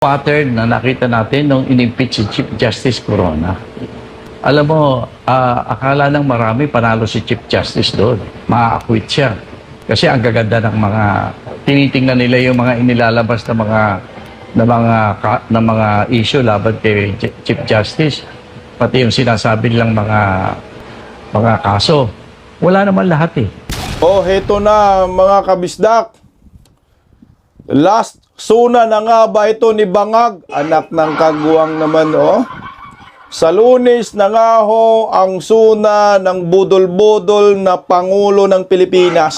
Pattern na nakita natin nung in-impeach si Chief Justice Corona. Alam mo, akala ng marami panalo si Chief Justice doon. Ma-acquit siya. Kasi ang gaganda ng mga tinitingnan nila yung mga inilalabas na mga issue laban kay Chief Justice, pati yung sinasabi nilang mga kaso. Wala naman lahat eh. Oh, heto na mga kabisdak. Last suna na nga ba ito ni Bangag? Anak ng kagwang naman, oh. Sa Lunes na nga ho ang suna ng budol-budol na Pangulo ng Pilipinas.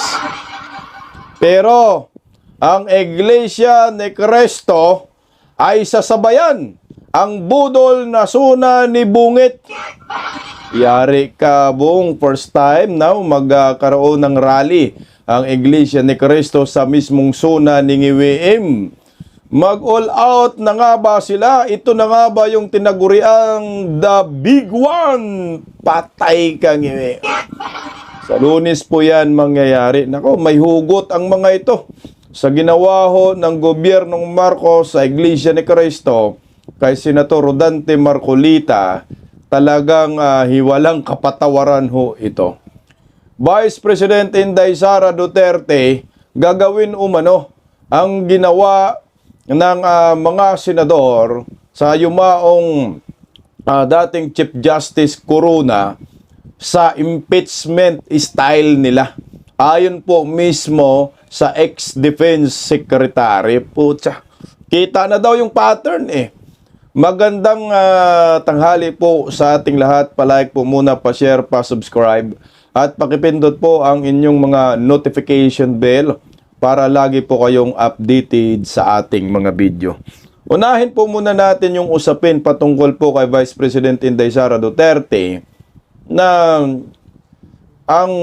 Pero ang Iglesia ni Cristo ay sasabayan ang budol na suna ni Bungit. Yari ka buong first time na magkaroon ng rally ang Iglesia ni Cristo sa mismong suna ni Ngiwiim. Mag-all out na nga ba sila? Ito na nga ba yung tinaguriang the big one? Patay ka, Ngiwiim. Sa Lunes po yan mangyayari. Nako, may hugot ang mga ito. Sa ginawa ho ng gobyernong Marcos sa Iglesia ni Cristo kay Senator Rodante Marcolita, talagang hiwalang kapatawaran ho ito. Vice President Inday Sara Duterte, gagawin umano ang ginawa ng mga senador sa yumaong dating Chief Justice Corona sa impeachment style nila. Ayon po mismo sa ex-defense secretary. Putya, kita na daw yung pattern eh. Magandang tanghali po sa ating lahat. Palike po muna, pa-share, pa-subscribe. At pakipindot po ang inyong mga notification bell para lagi po kayong updated sa ating mga video. Unahin po muna natin yung usapin patungkol po kay Vice President Inday Sara Duterte na ang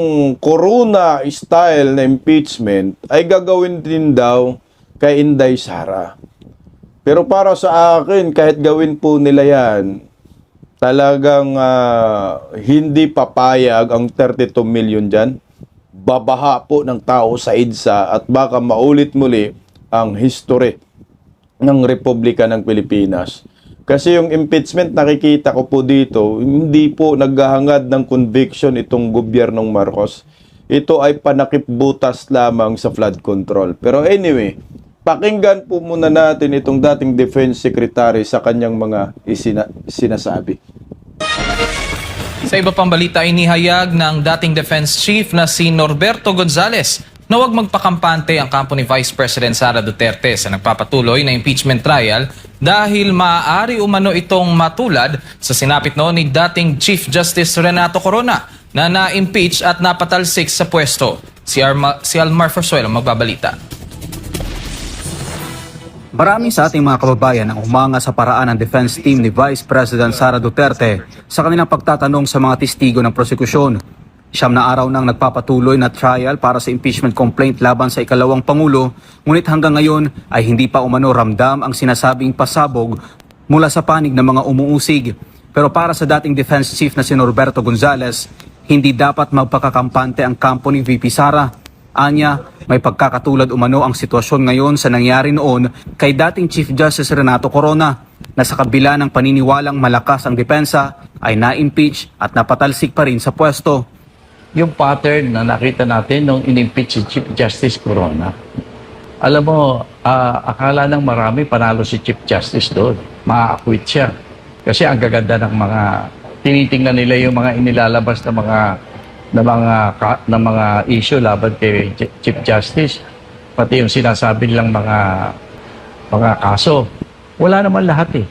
Corona style na impeachment ay gagawin din daw kay Inday Sara. Pero para sa akin, kahit gawin po nila yan, talagang hindi papayag ang 32 million dyan. Babaha po ng tao sa EDSA at baka maulit muli ang history ng Republika ng Pilipinas. Kasi yung impeachment nakikita ko po dito, hindi po naghahangad ng conviction itong gobyernong Marcos. Ito ay panakipbutas lamang sa flood control. Pero anyway, pakinggan po muna natin itong dating Defense Secretary sa kanyang mga sinasabi. Sa iba pang balita, inihayag ng dating Defense Chief na si Norberto Gonzales na huwag magpakampante ang kampo ni Vice President Sara Duterte sa nagpapatuloy na impeachment trial dahil maaari umano itong matulad sa sinapit noon ni dating Chief Justice Renato Corona na na-impeach at napatalsik sa pwesto. Si Almar Forzuelo magbabalita. Marami sa ating mga kababayan ang humanga sa paraan ng defense team ni Vice President Sara Duterte sa kanilang pagtatanong sa mga testigo ng prosekusyon. 9 na araw nang nagpapatuloy na trial para sa impeachment complaint laban sa ikalawang Pangulo, ngunit hanggang ngayon ay hindi pa umano ramdam ang sinasabing pasabog mula sa panig ng mga umuusig. Pero para sa dating defense chief na si Norberto Gonzales, hindi dapat magpakakampante ang kampo ni VP Sara. Anya, may pagkakatulad umano ang sitwasyon ngayon sa nangyari noon kay dating Chief Justice Renato Corona na sa kabila ng paniniwalang malakas ang depensa ay na-impeach at napatalsik pa rin sa pwesto. Yung pattern na nakita natin nung in-impeach si Chief Justice Corona. Alam mo, akala ng marami panalo si Chief Justice doon. Ma-acquit siya. Kasi ang gaganda ng mga tinitingnan nila yung mga inilalabas na mga issue laban kay Chief Justice, pati yung sinasabi nilang mga kaso. Wala naman lahat eh.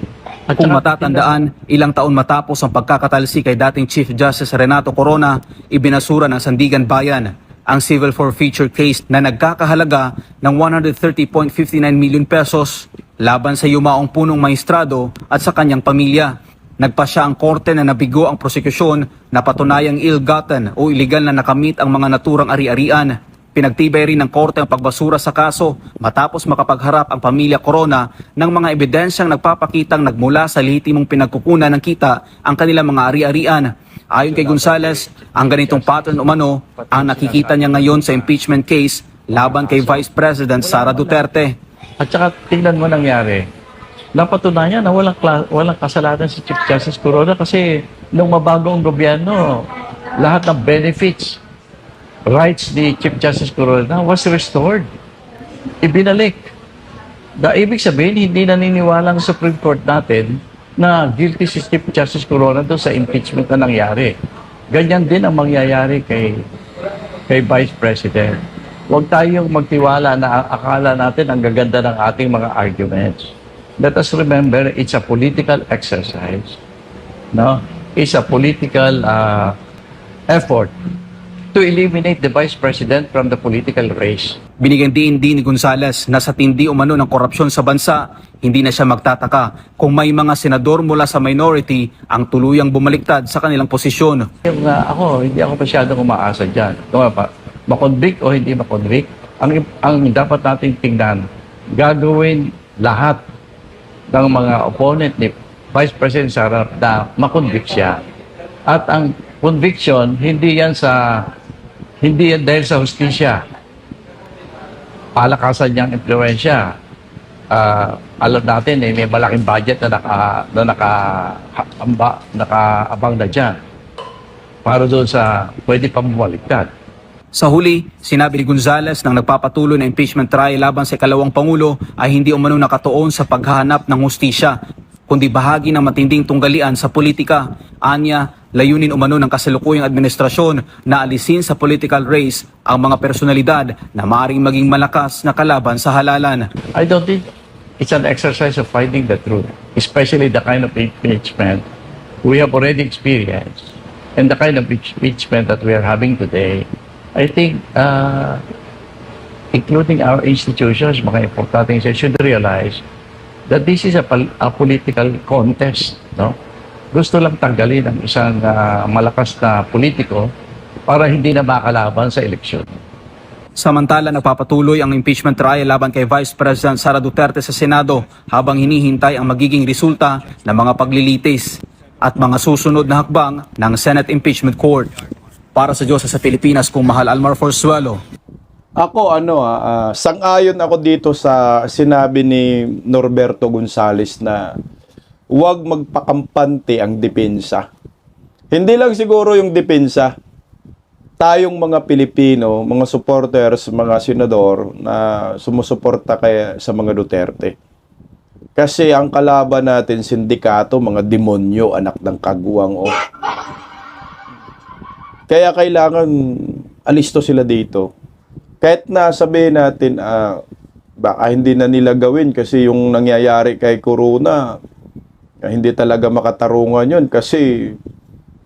At kung matatandaan, ilang taon matapos ang pagkakatalsik kay dating Chief Justice Renato Corona, ibinasura ng Sandigan Bayan ang civil forfeiture case na nagkakahalaga ng 130.59 million pesos laban sa yumaong punong maestrado at sa kanyang pamilya. Nagpasya ang korte na nabigo ang prosekusyon na patunayang ill-gotten o iligal na nakamit ang mga naturang ari-arian. Pinagtibay rin ng korte ang pagbasura sa kaso matapos makapagharap ang pamilya Corona ng mga ebidensyang nagpapakitang nagmula sa lehitimong pinagkukunan ng kita ang kanilang mga ari-arian. Ayon kay Gonzales, ang ganitong pattern umano ang nakikita niya ngayon sa impeachment case laban kay Vice President Sara Duterte. At saka tingnan mo nangyari, napatunayan na walang kasalanan si Chief Justice Corona kasi nung mabagong gobyerno, lahat ng benefits, rights ni Chief Justice Corona was restored. Ibinalik. Ibig sabihin, hindi naniniwala ang Supreme Court natin na guilty si Chief Justice Corona doon sa impeachment na nangyari. Ganyan din ang mangyayari kay Vice President. Huwag tayong magtiwala na akala natin ang gaganda ng ating mga arguments. Let us remember, it's a political exercise. No? It's a political effort to eliminate the Vice President from the political race. Binigyan din ni Gonzales na sa tindi umano ng korupsyon sa bansa, hindi na siya magtataka kung may mga senador mula sa minority ang tuluyang bumaliktad sa kanilang posisyon. Yung, hindi ako masyadong umaasa dyan. Makonvict o hindi makonvict, ang dapat nating tingnan, gagawin lahat ng mga opponent ni Vice President Sara na makonvict siya. At ang conviction, hindi yan dahil sa hustisya. Palakasan niyang impluensya. Alam natin, may malaking budget na nakaabang na dyan para doon sa pwede pang bumaliktad. Sa huli, sinabi ni Gonzales nang nagpapatuloy na impeachment trial laban sa ikalawang Pangulo ay hindi umano nakatuon sa paghahanap ng hustisya, kundi bahagi ng matinding tunggalian sa politika. Anya, layunin umano ng kasalukuyang administrasyon na alisin sa political race ang mga personalidad na maaaring maging malakas na kalaban sa halalan. I don't think it's an exercise of finding the truth, especially the kind of impeachment we have already experienced and the kind of impeachment that we are having today. I think, including our institutions, mga importante should realize that this is a political contest. No? Gusto lang tanggalin ang isang malakas na politiko para hindi na makalaban sa eleksyon. Samantala, nagpapatuloy ang impeachment trial laban kay Vice President Sara Duterte sa Senado habang hinihintay ang magiging resulta ng mga paglilitis at mga susunod na hakbang ng Senate Impeachment Court. Para sa Diyos sa Pilipinas, kung Mahal Almar Forzuelo. Ako, sang-ayon ako dito sa sinabi ni Norberto Gonzales na huwag magpakampante ang depensa. Hindi lang siguro yung depensa. Tayong mga Pilipino, mga supporters, mga senador na sumusuporta sa mga Duterte. Kasi ang kalaban natin, sindikato, mga demonyo, anak ng kagwang. Kaya kailangan alisto sila dito. Kahit na sabihin natin, baka hindi na nila gawin kasi yung nangyayari kay Corona, hindi talaga makatarungan yun kasi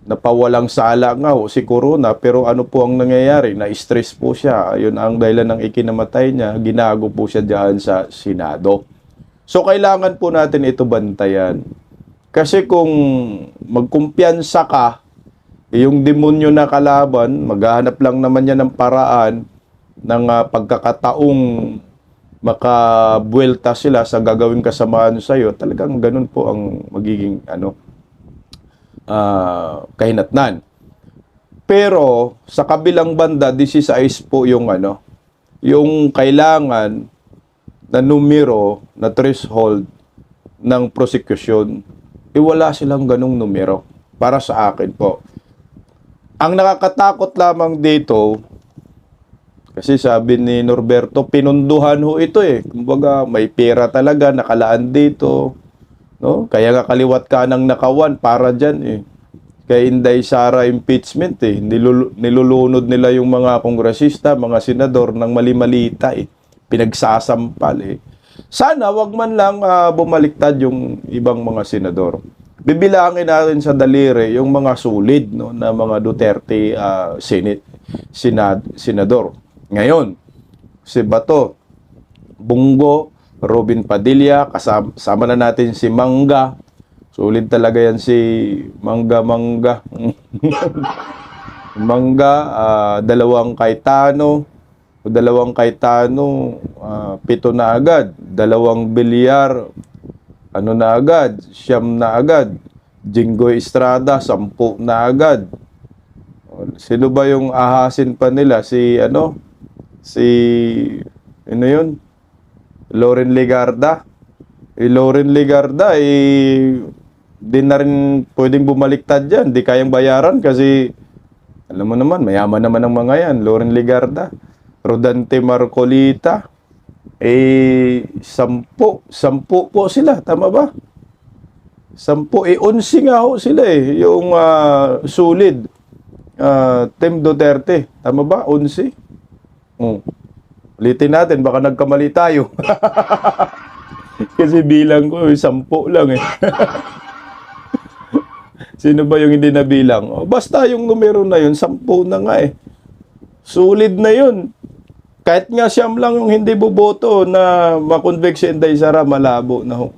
napawalang sala nga si Corona. Pero ano po ang nangyayari? Na-stress po siya. Yun ang dahilan ng ikinamatay niya. Ginago po siya dyan sa Senado. So kailangan po natin ito bantayan. Kasi kung magkumpiyansa ka, yung demonyo na kalaban, maghahanap lang naman yan ng paraan ng pagkakataong makabuelta sila sa gagawing kasamaan sa iyo. Talagang ganun po ang magiging kahinatnan. Pero sa kabilang banda, this is po yung yung kailangan na numero, na threshold ng prosecution. Wala silang ganung numero para sa akin po. Ang nakakatakot lamang dito, kasi sabi ni Norberto, pinunduhan ho ito Kumbaga, may pera talaga, nakalaan dito. No? Kaya nga kaliwat ka ng nakawan para dyan Kay Inday Sara impeachment nilulunod nila yung mga kongresista, mga senador ng mali-malita Pinagsasampal Sana wag man lang bumaliktad yung ibang mga senador. Bibilangin natin sa daliri yung mga sulid na mga Duterte senador. Ngayon, si Bato, Bungo, Robin Padilla, kasama na natin si Mangga. Sulit talaga yan si Mangga. Mangga, dalawang Cayetano, pito na agad. Dalawang Bilyar, na agad, siyam na agad. Jinggoy Estrada, 10 na agad. Sino ba yung ahasin pa nila? Loren Legarda. Lauren Legarda, di na rin pwedeng bumaliktad yan. Di kayang bayaran kasi, alam mo naman, mayaman naman ang mga yan. Lauren Legarda, Rodante Marcolita, 10 po sila, tama ba? 10, 11 nga ho sila yung sulid. Team Duterte, tama ba? 11? Ulitin natin, baka nagkamali tayo. Kasi bilang ko, 10 lang Sino ba yung hindi nabilang? Basta yung numero na yun, 10 na nga Sulit na yun. Kahit nga siyam lang yung hindi boboto na makonvict si Inday Sara, malabo na ho.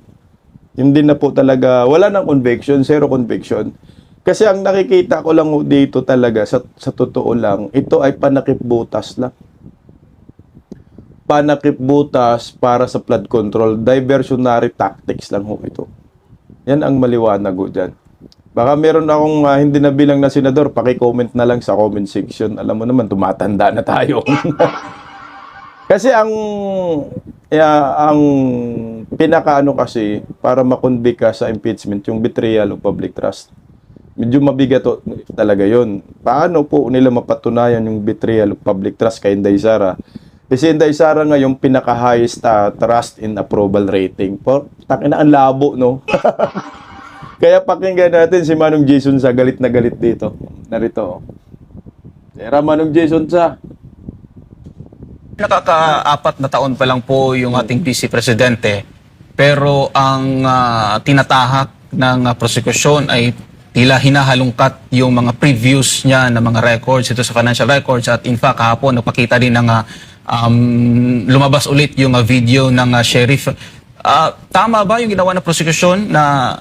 Hindi na po talaga, wala nang conviction, zero conviction. Kasi ang nakikita ko lang ho dito talaga, sa totoo lang, ito ay panakip butas lang. Panakip butas para sa flood control, diversionary tactics lang ho ito. Yan ang maliwanag ho dyan. Baka meron akong hindi nabilang na senador, paki-comment na lang sa comment section. Alam mo naman, tumatanda na tayo. Kasi ang pinakaano kasi para makonvict ka sa impeachment, yung betrayal of public trust. Medyo mabigat talaga yon. Paano po nila mapatunayan yung betrayal of public trust kay Inday Sara? Kasi Inday Sara nga yung pinaka-highest trust in approval rating. Takina ang labo, no? Kaya pakinggan natin si Manong Jason sa galit na galit dito. Narito. Tera Manong Jason sa. Nakaka-4 na taon pa lang po yung ating Vice Presidente, pero ang tinatahak ng prosekusyon ay tila hinahalungkat yung mga previous niya na mga records ito sa financial records, at in fact kahapon napakita din ng lumabas ulit yung video ng sheriff. Tama ba yung ginawa ng prosekusyon na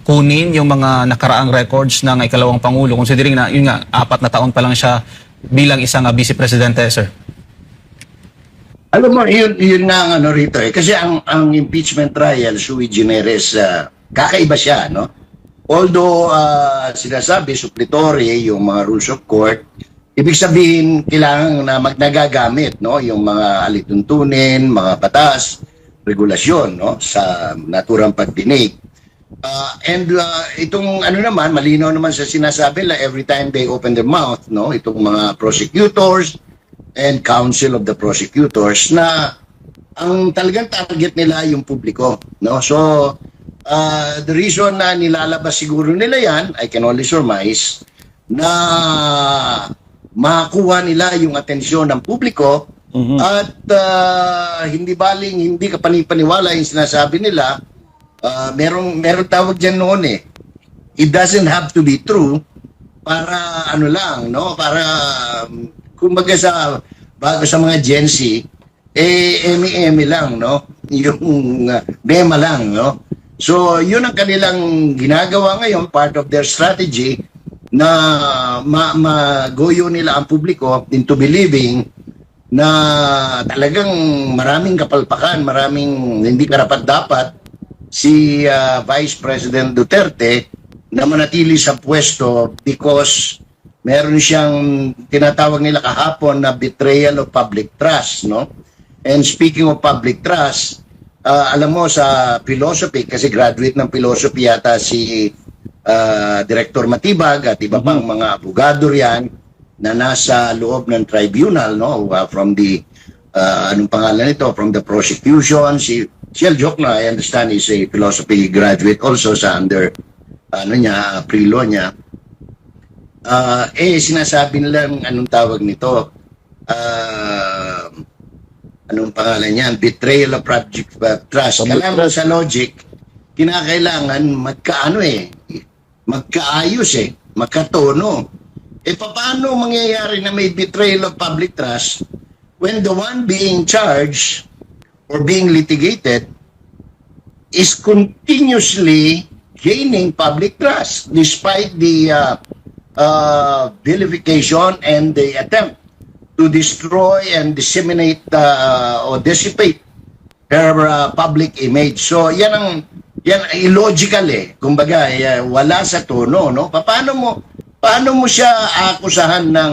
kunin yung mga nakaraang records ng ikalawang Pangulo, considering na yun nga 4 na taon pa lang siya bilang isang Vice Presidente, sir? Alam mo, yun nga ang ano rito Kasi ang impeachment trial, sui generis, kakaiba siya, no? Although, sinasabi, suppletory, yung mga rules of court, ibig sabihin, kailangan na nagagamit, no? Yung mga alituntunin, mga batas, regulasyon, no? Sa naturang pagdinig. Itong ano naman, malinaw naman sa sinasabi every time they open their mouth, no? Itong mga prosecutors and counsel of the prosecutors na ang talagang target nila yung publiko, no? So the reason na nilalabas siguro nila yan, I can only surmise, na makakuha nila yung atensyon ng publiko at hindi ka panipaniwala yung sinasabi nila. Merong tawag dyan noon it doesn't have to be true para ano lang, no? Para kumbaga bago sa mga Gen Z, emi-emi lang, no? Yung mema lang, no? So, yun ang kanilang ginagawa ngayon, part of their strategy na magoyo nila ang publiko into believing na talagang maraming kapalpakan, maraming hindi karapat-dapat si Vice President Duterte na manatili sa pwesto because meron siyang tinatawag nila kahapon na betrayal of public trust, no? And speaking of public trust, alam mo sa philosophy, kasi graduate ng philosophy yata si Director Matibag at iba pang mga abogado riyan na nasa loob ng tribunal, no? From the anong pangalan nito, from the prosecution, si Shell Joke na I understand is a philosophy graduate also sa under pre-law niya. Sinasabi nila anong tawag nito, anong pangalan niyan, betrayal of public trust. Kailangan sa logic, kinakailangan magkaayos magkatono. Paano mangyayari na may betrayal of public trust when the one being charged or being litigated is continuously gaining public trust despite the vilification and the attempt to destroy and disseminate or dissipate her public image. So yan illogical Kumbaga wala sa tono, no? Paano mo siya akusahan ng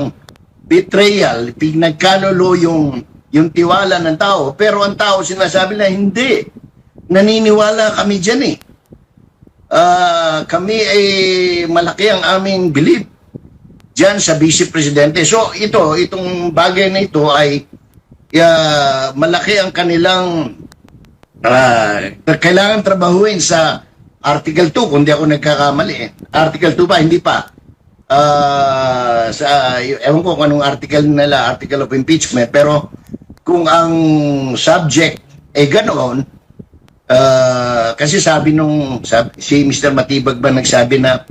betrayal, nagkanulo yung tiwala ng tao, pero ang tao sinasabi na hindi. naniniwala kami dyan eh. Kami ay malaki ang aming belief dyan sa Vice Presidente. So itong bagay na ito ay malaki ang kanilang kailangan trabahuin sa Article 2, kung di ako nagkakamali. Article 2 ba? Hindi pa. Ewan ko kung anong article nila, Article of Impeachment, pero kung ang subject ay ganoon, kasi sabi si Mr. Matibag ba nagsabi na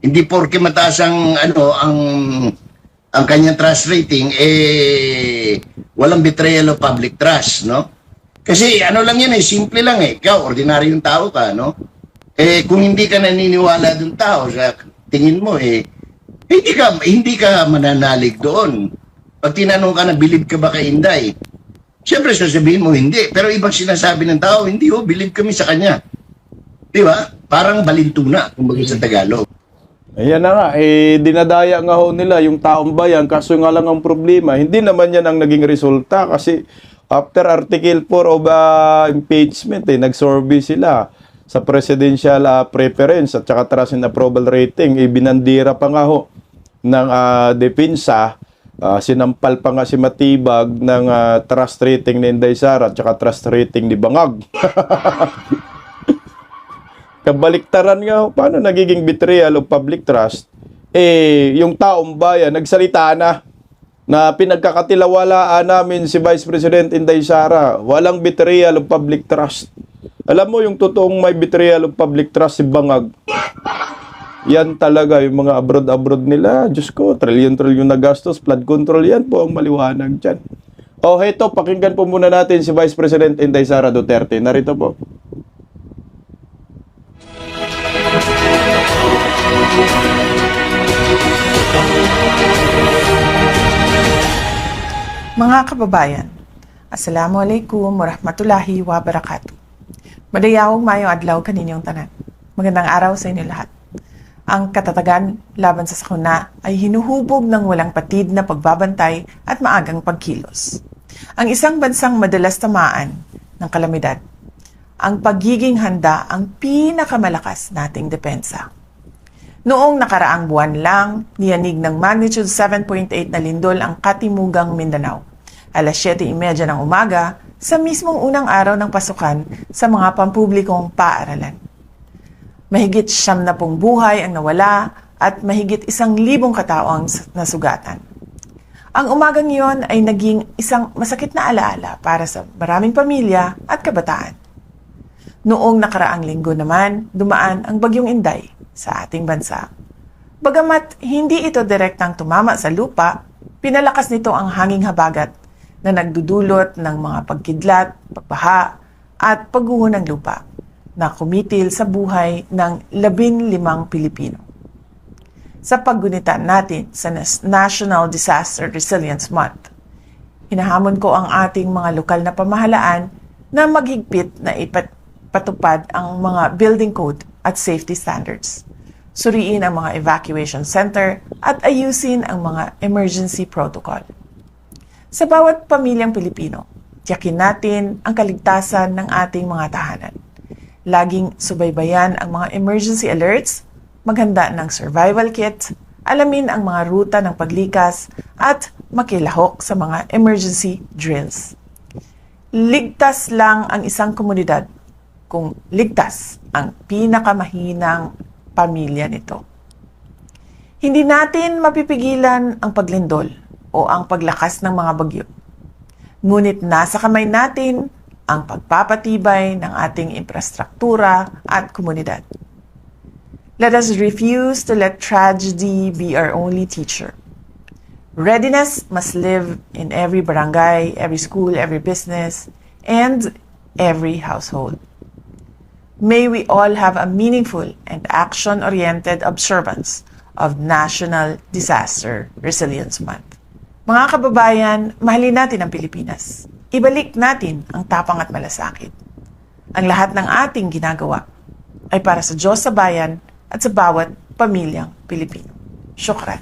hindi porke mataas ang ang kanyang trust rating walang betrayal of public trust, no? Kasi lang yan simple lang ikaw ordinaryong tao ka, no? Kung hindi ka naniniwala dun tao sa tingin mo hindi ka mananalig doon. Pag tinanong ka na believe ka ba kay Inday, siyempre sasabihin mo hindi, pero ibang sinasabi ng tao, hindi believe kami sa kanya. Di ba? Parang balintuna, kumbaga sa Tagalog. Ayan na nga, dinadaya nga ho nila yung taong bayan, kaso nga lang ang problema, hindi naman yan ang naging resulta kasi after Article 4 of impeachment, nag-survey sila sa presidential preference at saka trust and approval rating, binandira pa nga ho ng depensa, sinampal pa nga si Matibag ng trust rating ni Inday Sara at saka trust rating ni Bangag. Kabaliktaran nga, paano nagiging betrayal of public trust? Yung taong bayan, nagsalita na pinagkakatilawalaan namin si Vice President Inday Sara. Walang betrayal of public trust. Alam mo, yung totoong may betrayal of public trust si Bangag. Yan talaga, yung mga abroad nila. Diyos ko, trillion na gastos, flood control, yan po ang maliwanag dyan. Heto, pakinggan po muna natin si Vice President Inday Sara Duterte. Narito po. Mga kababayan, Assalamualaikum warahmatullahi wabarakatuh. Madayawang mayo adlaw kaninyong tanan. Magandang araw sa inyo lahat. Ang katatagan laban sa sakuna ay hinuhubog ng walang patid na pagbabantay at maagang pagkilos. Ang isang bansang madalas tamaan ng kalamidad. Ang pagiging handa ang pinakamalakas nating depensa. Noong nakaraang buwan lang, niyanig ng magnitude 7.8 na lindol ang Katimugang Mindanao. Alas 7:30 ng umaga, sa mismong unang araw ng pasukan sa mga pampublikong paaralan. Mahigit 70 buhay ang nawala at mahigit 1,000 katao ang nasugatan. Ang umagang iyon ay naging isang masakit na alaala para sa maraming pamilya at kabataan. Noong nakaraang linggo naman, dumaan ang Bagyong Inday sa ating bansa. Bagamat hindi ito direktang tumama sa lupa, pinalakas nito ang hanging habagat na nagdudulot ng mga pagkidlat, pagbaha, at pagguho ng lupa na kumitil sa buhay ng 15 Pilipino. Sa paggunita natin sa National Disaster Resilience Month, hinahamon ko ang ating mga lokal na pamahalaan na maghigpit na ipatupad ang mga building code at safety standards. Suriin ang mga evacuation center at ayusin ang mga emergency protocol. Sa bawat pamilyang Pilipino, tiyakin natin ang kaligtasan ng ating mga tahanan. Laging subaybayan ang mga emergency alerts, maghanda ng survival kit, alamin ang mga ruta ng paglikas, at makilahok sa mga emergency drills. Ligtas lang ang isang komunidad kung ligtas ang pinakamahinang pamilya nito. Hindi natin mapipigilan ang paglindol o ang paglakas ng mga bagyo. Ngunit nasa kamay natin ang pagpapatibay ng ating infrastruktura at komunidad. Let us refuse to let tragedy be our only teacher. Readiness must live in every barangay, every school, every business, and every household. May we all have a meaningful and action-oriented observance of National Disaster Resilience Month. Mga kababayan, mahalin natin ang Pilipinas. Ibalik natin ang tapang at malasakit. Ang lahat ng ating ginagawa ay para sa Diyos sa bayan at sa bawat pamilyang Pilipino. Syukran.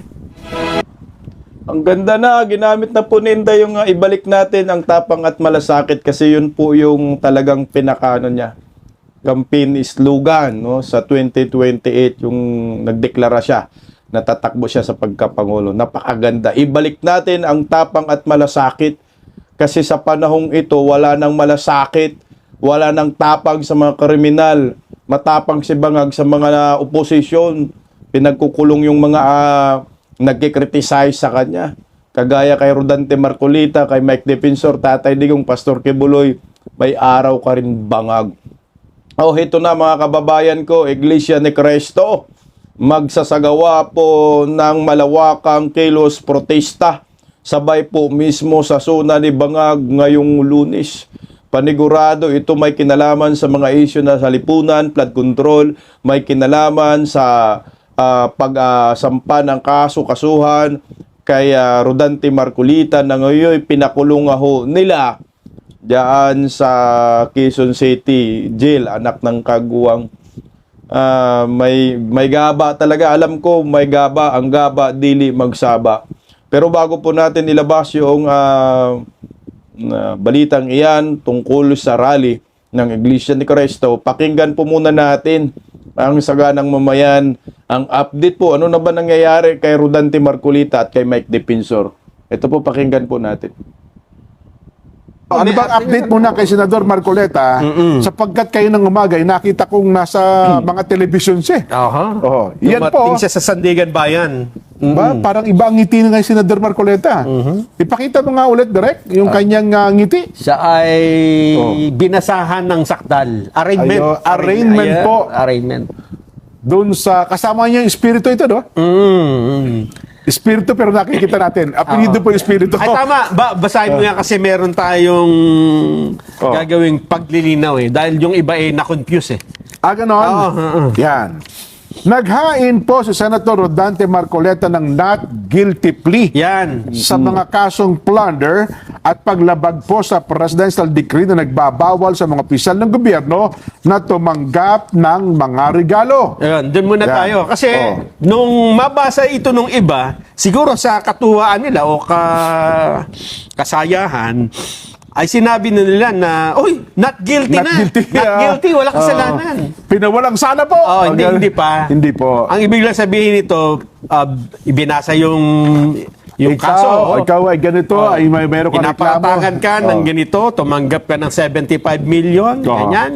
Ang ganda na, ginamit na po ni Inday yung ibalik natin ang tapang at malasakit kasi yun po yung talagang pinakaano niya. campaign slogan, no, sa 2028 yung nagdeklara siya na tatakbo siya sa pagkapangulo. Napakaganda. Ibalik natin ang tapang at malasakit kasi sa panahong ito wala nang malasakit, wala nang tapang sa mga kriminal, matapang si Bangag sa mga oposisyon, pinagkukulong yung mga nagkikriticize sa kanya. Kagaya kay Rodante Marcolita, kay Mike Defensor, Tatay Digong, Pastor Kibuloy, may araw ka rin Bangag. Ito na mga kababayan ko, Iglesia ni Cristo, magsasagawa po ng malawakang kilos protesta. Sabay po mismo sa zona ni Bangag ngayong Lunes. Panigurado ito may kinalaman sa mga isyu na sa lipunan, flood control, may kinalaman sa pagsampa ng kasuhan kay Rodante Marcolita na ngayon pinakulong ho nila diyan sa Quezon City Jail, anak ng kaguwang. May gaba talaga, alam ko may gaba, ang gaba dili magsaba. Pero bago po natin ilabas yung balitang iyan tungkol sa rally ng Iglesia ni Cristo, pakinggan po muna natin ang saganang mamayan, ang update po, ano na ba nangyayari kay Rodante Marcolita at kay Mike Defensor. Ito po, pakinggan po natin. Ano bang update muna kay Senador Marcoleta sapagkat kayo ng umaga nakita kong nasa mga television siya. Oh, yan po. Dumating siya sa Sandigan Bayan. Ba, parang iba ang ngiti ng Senador Marcoleta. Ipakita mo nga ulit direct yung kanyang ngiti. Siya ay binasahan ng sakdal. Arraignment. Ayo, arraignment po. Arraignment. Doon sa kasama niya yung espiritu ito, no? Espiritu pero nakikita natin. Apelido po yung espiritu. Ay tama, basahin mo yan kasi meron tayong gagawing paglilinaw eh. Dahil yung iba eh na-confuse eh. Ganon? Yan. Naghain po si Senator Rodante Marcoleta ng not guilty plea Yan. sa mga kasong plunder at paglabag po sa presidential decree na nagbabawal sa mga opisyal ng gobyerno na tumanggap ng mga regalo. Ayun, dun muna Yan. tayo. Kasi nung mabasa ito nung iba, siguro sa katuwaan nila o kasayahan, ay sinabi na nila na, uy, not guilty Not na. guilty, Not guilty, wala kasalanan. Pinawalang sana po. Hindi pa. Hindi po. Ang ibig lang sabihin nito, ibinasa yung kaso. Ikaw ay ganito, ay meron ka reklamo. Pinapatangan ka ng ganito, tumanggap ka ng 75 million,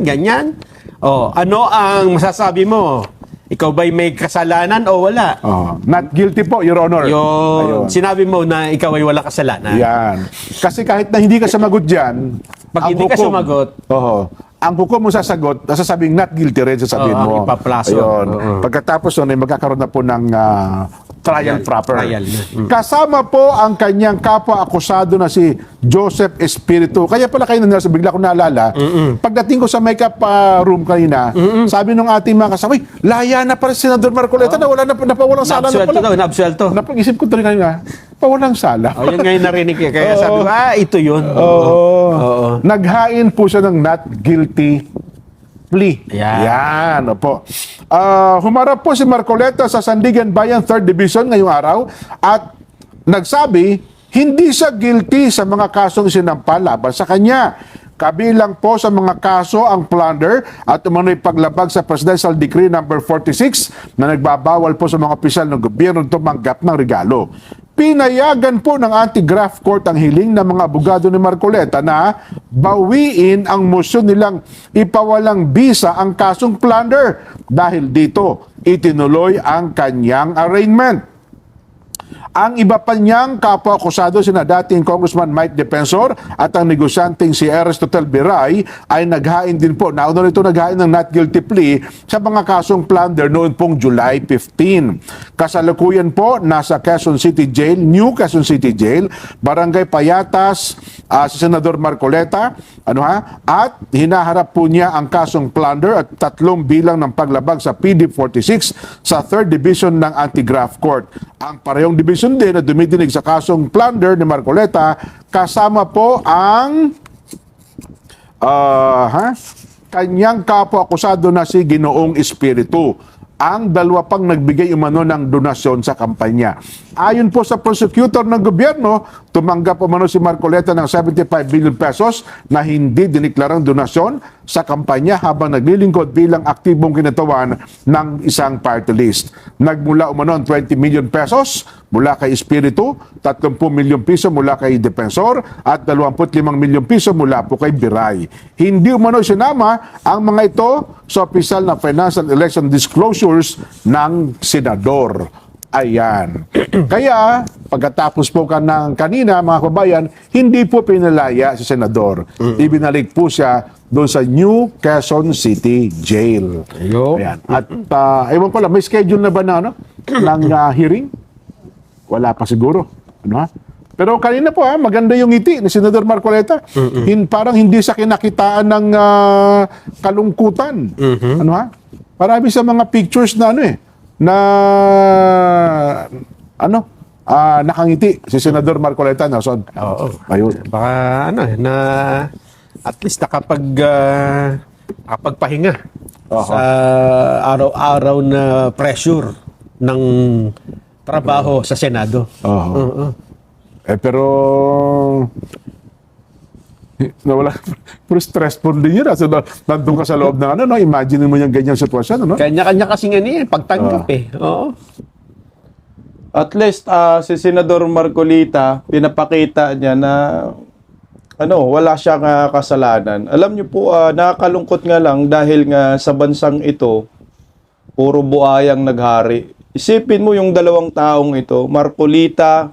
ganyan. Ano ang masasabi mo? Ikaw ba'y may kasalanan o wala? Not guilty po, Your Honor. Ayun. Sinabi mo na ikaw ay wala kasalanan. Yan. Kasi kahit na hindi ka sumagot dyan, Pag hindi ka sumagot, ang hukom mo sasagot, sasabing not guilty rin sasabihin mo. ipaplaso. Ayun. Pagkatapos nun, ay magkakaroon na po ng trial proper. Trial na. Kasama po ang kanyang kapwa-akusado na si Joseph Espiritu. Kaya pala kayo nasa bigla ko naalala, pagdating ko sa makeup room kanina, sabi nung ating mga kasama, laya na pala si Senador Marcoleta na wala na napawalang sala na pala. Nabsuelto. Napag-isip ko tuloy kanina, pawalang sala. Yan ngayon narinig ko. Kaya sabi ko, ito yun. Oo. Naghain po siya ng not guilty plea. Yan, opo. Humarap po si Marcoleta sa Sandigan Bayan 3rd Division ngayong araw at nagsabi hindi siya guilty sa mga kasong sinampa laban sa kanya. Kabilang po sa mga kaso ang plunder at umano'y paglabag sa Presidential Decree number 46 na nagbabawal po sa mga opisyal ng gobyerno tumanggap ng regalo. Pinayagan po ng anti-graft court ang hiling ng mga abogado ni Marcoleta na bawiin ang motion nilang ipawalang bisa ang kasong plunder dahil dito itinuloy ang kanyang arraignment. Ang iba pa niyang kapwa-akusado sina dating Congressman Mike Defensor at ang negosyanteng si Aristotel Biray ay naghain din po. Nauna nito naghain ng not guilty plea sa mga kasong plunder noon pong July 15. Kasalukuyan po nasa Quezon City Jail, New Quezon City Jail, Barangay Payatas, si Senador Marcoleta, at hinaharap po niya ang kasong plunder at 3 bilang ng paglabag sa PD46 sa 3rd Division ng Anti-Graft Court. Ang parehong division din na dumidinig sa kasong plunder ni Marcoleta kasama po ang kanyang kapwa-akusado na si Ginoong Espiritu. ang dalawa pang nagbigay umano ng donasyon sa kampanya. Ayon po sa prosecutor ng gobyerno, tumanggap umano si Marcoleta ng 75 billion pesos na hindi diniklarang donasyon sa kampanya habang naglilingkod bilang aktibong kinatawan ng isang party list. Nagmula umano ang 20 million pesos mula kay Espiritu, 30 milyon piso mula kay Defensor at 25 milyon piso mula po kay Biray. Hindi umano sinama ang mga ito sa opisyal na financial election disclosures ng senador. Ayan. Kaya, pagkatapos po ng kanina, mga kabayan, hindi po pinalaya si senador. Ibinalik po siya doon sa New Quezon City Jail. Ayan. At, ewan ko lang, may schedule na ba na, ng hearing? Wala pa siguro. Ano ha? Pero kanina po maganda yung ngiti ni Senador Marcoleta. Parang hindi sa kinakitaan ng kalungkutan. Ano ha? Marami sa mga pictures na nakangiti si Senador Marcoleta. So, ayun. Baka na at least nakapagpahinga sa araw-araw na pressure ng trabaho sa Senado. Pero nawala, pero stressful din yun. So, nandun ka sa loob ng imagine mo yung ganyang sitwasyon. Kanya-kanya kasing pagtanggap Oo. At least si Senador Marcolita, pinapakita niya na wala siyang kasalanan. Alam niyo po, nakakalungkot nga lang dahil nga sa bansang ito, puro buayang naghari. Isipin mo yung dalawang taong ito, Marcolita,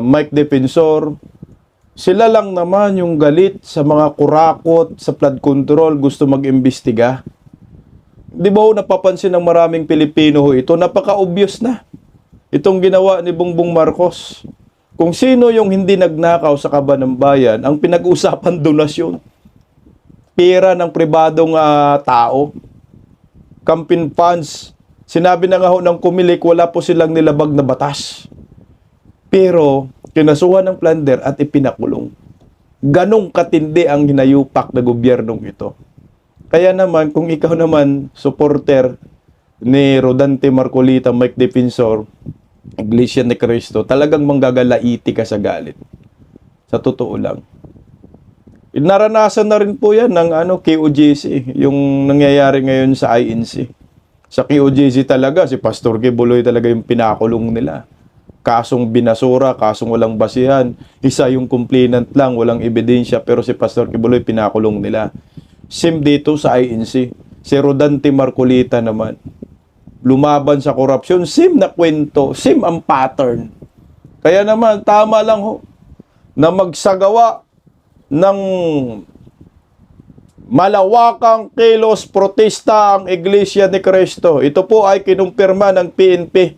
Mike Defensor, sila lang naman yung galit sa mga kurakot, sa flood control, gusto mag-imbestiga. Di ba napapansin ng maraming Pilipino ito? Napaka-obvious na. Itong ginawa ni Bongbong Marcos. Kung sino yung hindi nagnakaw sa kaban ng bayan, ang pinag-usapan donasyon. Pera ng pribadong tao. Campaign funds. Sinabi na nga ho ng Kumilik, wala po silang nilabag na batas. Pero, kinasuhan ng plunder at ipinakulong. Ganong katindi ang hinayupak na gobyernong ito. Kaya naman, kung ikaw naman, supporter ni Rodante Marcolita, Mike Defensor, Iglesia ni Cristo, talagang manggagalaiti ka sa galit. Sa totoo lang. Naranasan na rin po yan ng KOJC, yung nangyayari ngayon sa INC. Sa KOJC talaga, si Pastor Kibuloy talaga yung pinakulong nila. Kasong binasura, kasong walang basihan. Isa yung complainant lang, walang ebidensya, pero si Pastor Kibuloy pinakulong nila. Same dito sa INC. Si Rodante Marcolita naman. Lumaban sa korupsyon, same na kwento, same ang pattern. Kaya naman, tama lang ho, na magsagawa ng malawakang kilos protesta ang Iglesia ni Cristo. Ito po ay kinumpirma ng PNP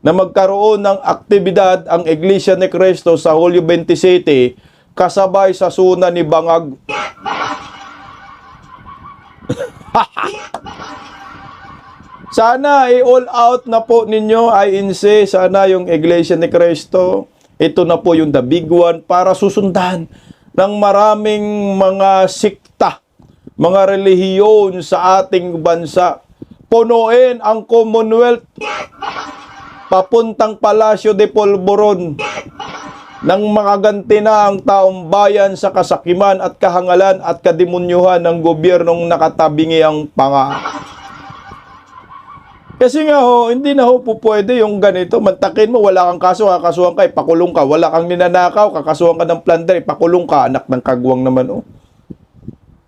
na magkaroon ng aktibidad ang Iglesia ni Cristo sa Hulyo 27 kasabay sa suna ni Bangag. Sana i-all out na po ninyo INC, sana yung Iglesia ni Cristo. Ito na po yung the big one para susundan ng maraming mga sikta, mga relihiyon sa ating bansa. Punuin ang Commonwealth papuntang Palasyo de Polvoron nang makaganti na ang taong bayan sa kasakiman at kahangalan at kadimunyuhan ng gobyernong nakatabingi ang panga. Kasi nga hindi na po pwede yung ganito. Mantakin mo, wala kang kaso, kakasuhan ka, ipakulong ka. Wala kang ninanakaw, kakasuhan ka ng plunder, ipakulong ka. Anak ng kagwang naman,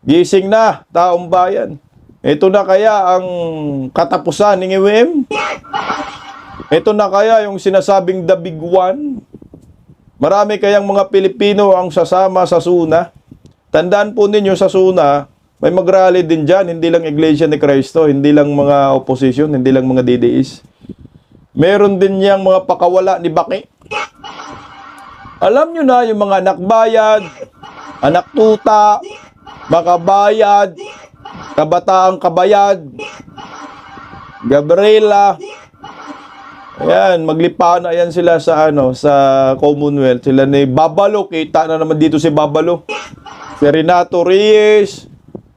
Gising na, taong bayan. Ito na kaya ang katapusan ng IWM? Ito na kaya yung sinasabing the big one? Marami kayang mga Pilipino ang sasama sa SUNA. Tandaan po ninyo sa SUNA, may mag-rally din dyan, hindi lang Iglesia ni Cristo, hindi lang mga opposition, hindi lang mga DDS. Meron din niyang mga pakawala ni Baki. Alam nyo na yung mga anak bayad, anak tuta, makabayad, kabataang kabayad, Gabriela. Ayan, maglipa na yan sila sa sa Commonwealth. Sila ni Babalo, kita na naman dito si Babalo. Si Renato Reyes,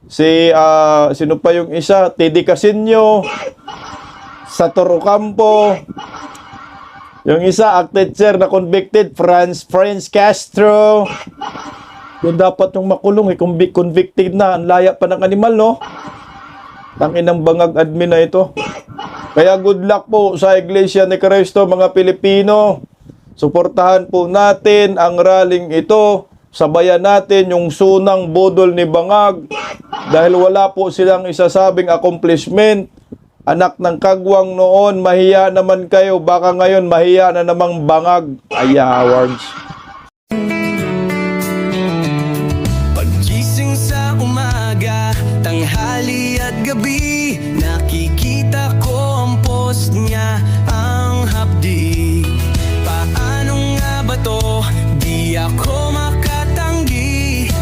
Sino pa yung isa? Teddy Casino, Satoru Campo. Yung isa, acted sir na convicted, Franz Castro. Yung dapat yung makulong, convicted na. Ang laya pa ng animal, no? Tanginang bangag admin na ito. Kaya good luck po sa Iglesia ni Cristo, mga Pilipino. Suportahan po natin ang rallying ito. Sabayan natin yung sunang budol ni Bangag. Dahil wala po silang isasabing accomplishment. Anak ng kagwang noon, mahiya naman kayo. Baka ngayon, mahiya na namang Bangag. Awards. Pagising sa umaga, tanghali at gabi, nakikita ko ang post niya, ang hapdi. Paano nga ba to? Di ako makatanggi.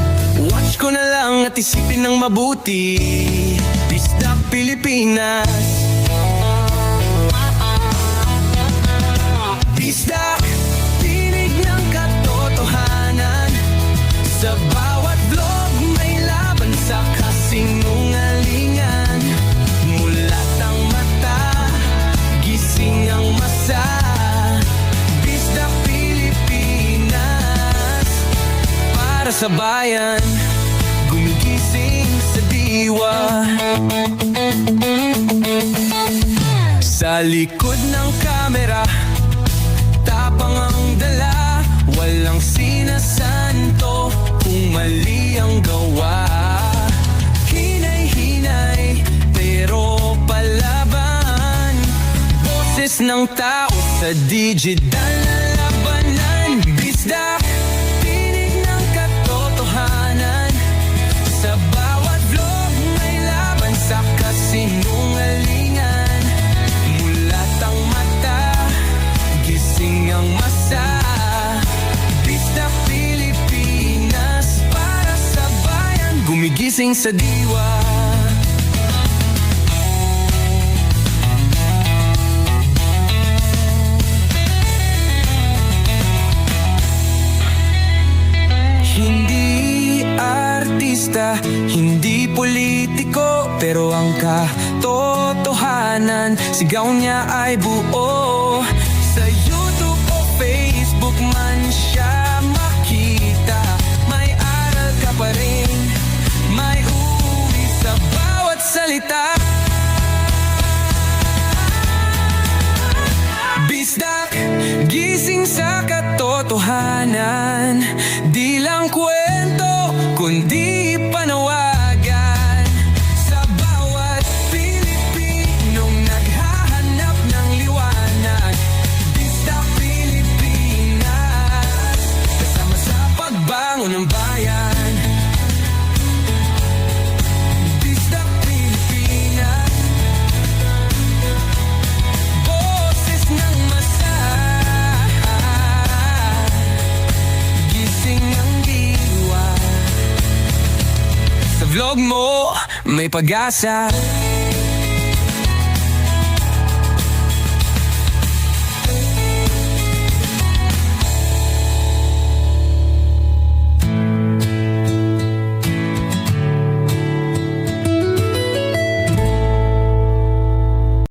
Watch ko na lang at isipin ng mabuti. Bisdak Pilipinas. Bisdak, tinig ng katotohanan. Sa bawat vlog may laban sa kasinungalingan. Mulat ang mata, gising ang masa. Bisdak Pilipinas, para sa bayan, gumigising sa diwa. Sa likod ng kamera, tapang ang dala, walang sinasanto kung mali ang gawa. Hinay-hinay, pero palaban. Boses ng tao sa digital na labanan. Bisdak, tinig ng katotohanan. Sa bawat vlog may laban sa kasinungalingan. Mulat ang mata, gising ang masa. Bisdak Pilipinas, para sa bayan, gumigising sa diwa. Hindi artista, hindi politiko, pero ang katotohanan, sigaw niya ay buo. Sa YouTube o Facebook man siya makita, may aral ka pa rin, may uwi sa bawat salita. Bisdak, gising sa katotohanan. Di lang kwento, kundi panawagan. Sa bawat Pilipinong naghahanap ng liwanag. Bisdak Pilipinas, kasama sa pagbangon ng bayan. Bisdak Pilipinas, boses ng masa. Gising ang diwa. Sa vlog mo, may pag-asa.